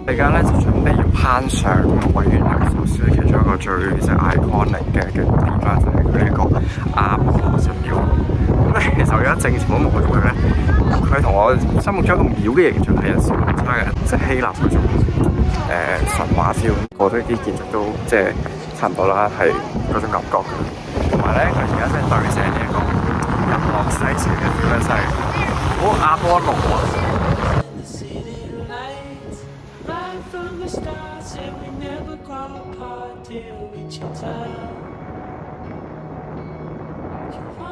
而家咧就準備要攀上維園納索斯其中一個最iconic 嘅景點啦，就係佢呢個阿波羅神廟。咁咧其實我而家正前望望佢咧，佢同我心目中一個廟嘅形象係一線差嘅，即係希臘嗰種神話 feel。我覺得啲建築都即係差唔多啦，係嗰種感覺嘅。同埋咧，佢而家即係對正呢一個日落西斜嘅點樣，真係好阿波羅啊！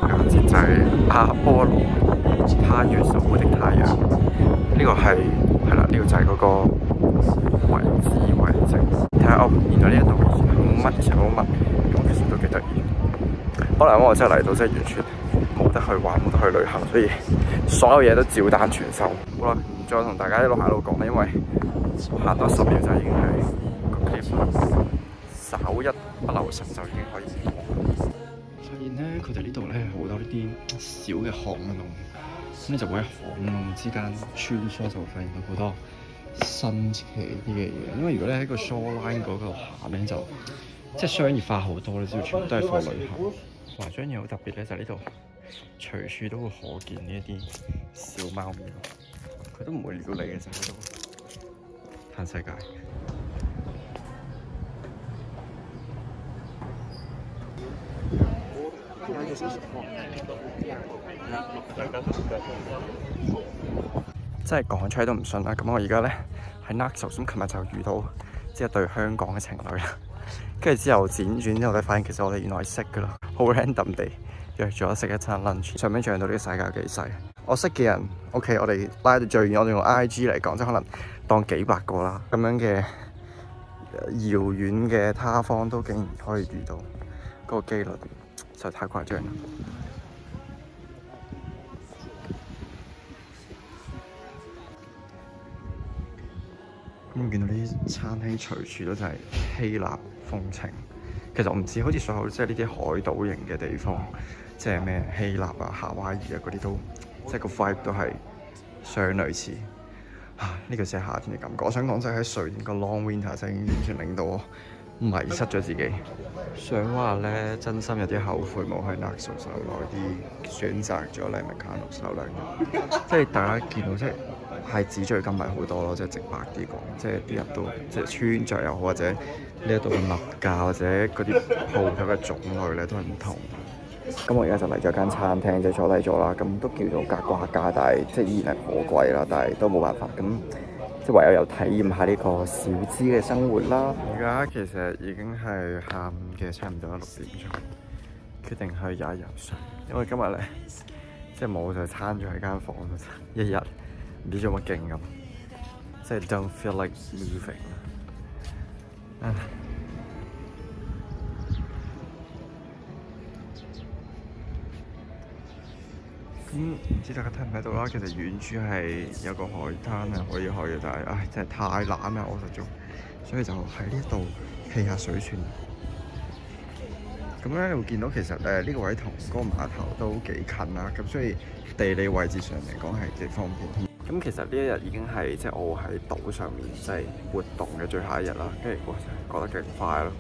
咁節就係阿波羅，他月守護的太陽。呢個係啦，呢個就係嗰個遺址遺跡。睇下哦，原來呢一度以前好乜，以前好乜，咁其實都幾得意。可能我真係嚟到，真係完全冇得去玩，冇得去旅行，所以所有嘢都照單全收。好啦，唔再同大家一路行一路講啦，因為行多10秒就已經係個 cliff， 稍一不留神就已經可以過。發現咧，佢哋呢度咧好多呢啲小嘅巷弄，咁你就會喺巷弄之間穿梭，就會發現到好多新奇啲嘅嘢。因為如果你喺個 shoreline 嗰個行咧，就即係商業化好多，你知道全部都係貨旅行。華張嘢好特別咧，就係呢度隨處都會可見呢一啲小貓咪，佢都唔會撩你嘅，就喺度嘆世界。真係講出嚟都唔信啦！咁我而家咧喺 Naxos，咁琴日就遇到即係一對香港嘅情侶啦。跟住之後輾轉之後咧，發現其實我哋原來係識噶啦，好 random 地約咗食一餐 lunch。上面象到呢個世界有幾細。我識嘅人 ，OK， 我哋拉到最遠，我哋用 IG 嚟講，即係可能當幾百個啦。咁樣嘅遙遠嘅他方都竟然可以遇到，嗰個機率實在太誇張啦！咁見到呢啲餐廳隨處都就係希臘風情。其實我唔知，好似所有即係呢啲海島型嘅地方，即係咩希臘啊、夏威夷啊嗰啲都，即係個 vibe 都係相類似。呢個先係夏天嘅感覺。我想講就係喺瑞典個 long winter 真係完全令到我迷失咗自己。想話咧，真心有啲後悔冇去 Naxos 耐啲，選擇咗嚟Mykonos2日。即係大家見到即係紙醉金迷好多咯，即係直白啲講，即係啲人都即係穿着又好，或者呢一度嘅物價或者嗰啲鋪頭嘅種類咧都係唔同。咁我而家就嚟咗間餐廳，即係坐低咗啦。咁都叫做格瓜價，但係即係依然係頗貴啦。但係都冇辦法，咁即係唯有體驗下呢個小資嘅生活啦。而家其實已經係下午嘅差唔多6點鐘，決定去踩游水，因為今日咧即係冇就攤咗喺間房度，一日唔知做乜勁咁，即係 don't feel like moving。咁唔知大家睇唔睇到啦？其實遠處係有個海灘係可以去嘅，但係真係太懶啦，我實在，所以就喺呢度氣下水算。咁咧你會見到其實呢個位同嗰個碼頭都幾近啦，咁所以地理位置上嚟講係幾方便。咁其實呢一日已經係即係我喺島上面即係活動嘅最後一日啦，跟住覺得勁快咯。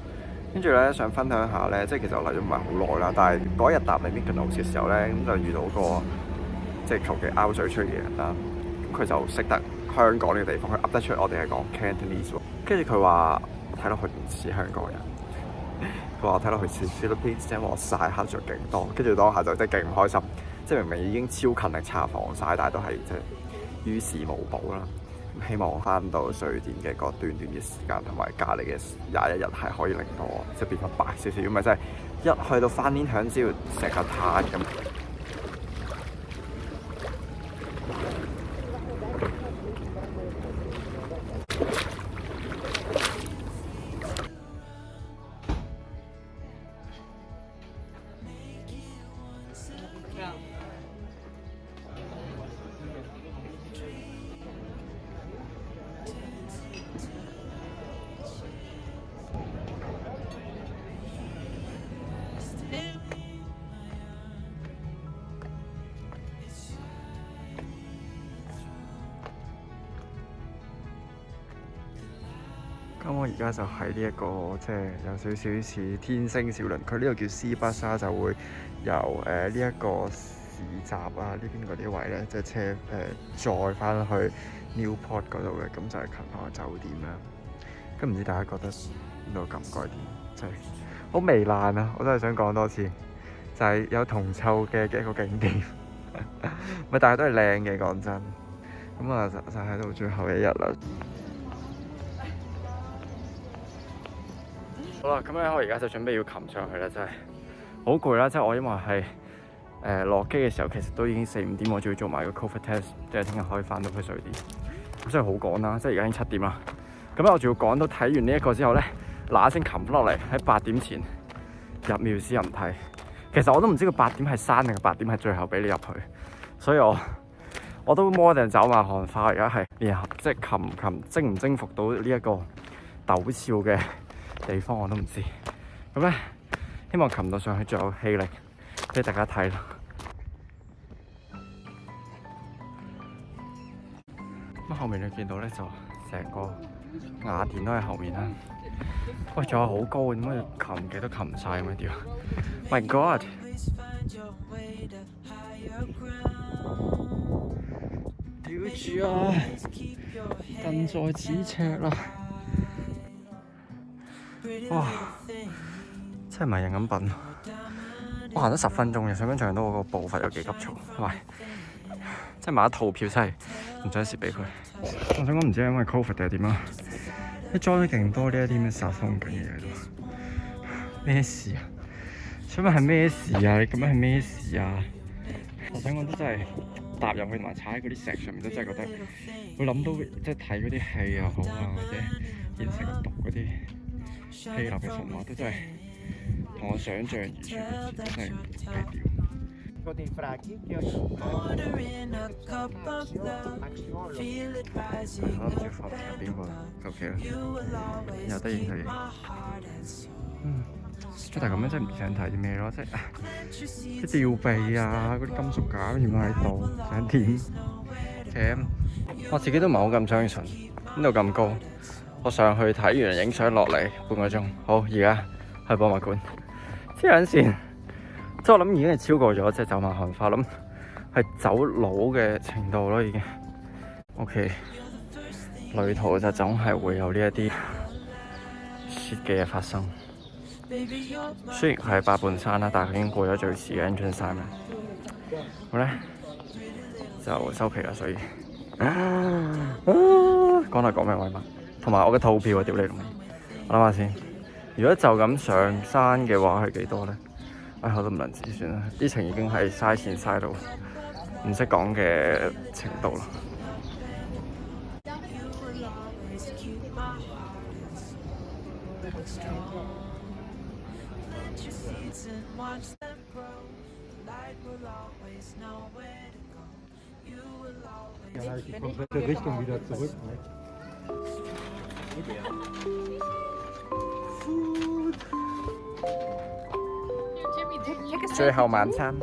跟住咧想分享下咧，即係其實我嚟咗唔係好耐啦，但係嗰日搭嚟 Mykonos 嘅時候咧，咁就遇到個即係求其拗水出嚟嘅人啦。咁佢就識得香港呢個地方，佢噏得出我哋係講 Cantonese 喎。跟住佢話睇落去唔似香港人，佢話我睇落去似 Philippines，因為我曬黑咗勁多。跟住當下就真係勁唔開心，即係明明已經超勤力搽防曬，但係都係即係於事無補啦。希望翻到瑞典嘅嗰短短嘅時間，同埋隔離嘅21日係可以令到我即係變翻白少少，因為真係一去到翻天響之後成個攤咁。而家就喺呢一個即係有少少似天星小輪，佢呢度叫斯巴沙，就會由呢一個市集啊呢邊嗰啲位咧，即係車載翻去 Newport 嗰度嘅，咁就係近翻個酒店啦。咁唔知大家覺得呢度感覺點？真係好糜爛啊！我都係想講多次，就係有銅臭嘅一個景點，咪但係都係靚嘅，講真。咁啊就喺度最後一日啦。好啦，咁咧我而家就準備要擒上去啦，真係好攰啦！即係我因為係落機嘅時候，其實都已經4、5點，我仲要做埋個 COVID test，即係聽日可以翻到去瑞典。咁所以好趕啦，即係而家已經7點啦。咁咧我仲要趕到睇完呢一個之後咧，嗱一聲擒落嚟喺8點前入妙思人睇。其實我都唔知佢8點係閂定係8點係最後俾你入去，所以我都摸定走馬看花，而家係連即係征唔征服到呢一個陡峭嘅地方我都唔知。咁咧希望擒到上去最有氣力俾大家睇啦。咁後面你見到咧就成個雅典都喺後面啦。喂，仲有好高，點解擒幾都擒唔晒咁樣屌 ？My God！ 屌住啊！近在咫尺啦！哇！真係唔係人咁笨。我行咗10分鐘嘅，想象到我個步伐有幾急躁，同埋即係買一套票真係唔想蝕俾佢。我想講唔知係因為 Covid 定係點啊？一裝咗勁多呢一啲咩殺風景嘅嘢喺度，咩事啊？想問係咩事啊？你咁樣係咩事啊？我想講都真係踏入去同埋踩喺嗰啲石上面都真係覺得會諗到，即係睇嗰啲戲又好啊，或者現實讀嗰啲希臘嘅神話都真係同我想像而出嘅事，真係幾屌。可能接發入邊個求其啦，有得影就影。即係咁樣真係唔想睇啲咩咯，即係吊臂啊，嗰啲金屬架點解喺度，想點？其實我自己都唔係好咁相信，呢度咁高，我上去睇完影相落嚟半個鐘，好而家去博物館，黐撚線。即係我諗已經係超過咗即係走馬看花，諗係走佬嘅程度咯已經。OK， 旅途就總係會有呢一啲 shit 嘅嘢發生。雖然佢係八半山啦，但係佢已經過咗最遲嘅 entrance time 啦。咁咧就收皮啦，所以講嚟講咩威物，同埋我嘅套票啊，屌你老味！我諗下先，如果就咁上山嘅話係幾多咧？我都唔能自算啦，呢程已經係嘥錢嘥到唔識講嘅程度啦。最後晚餐。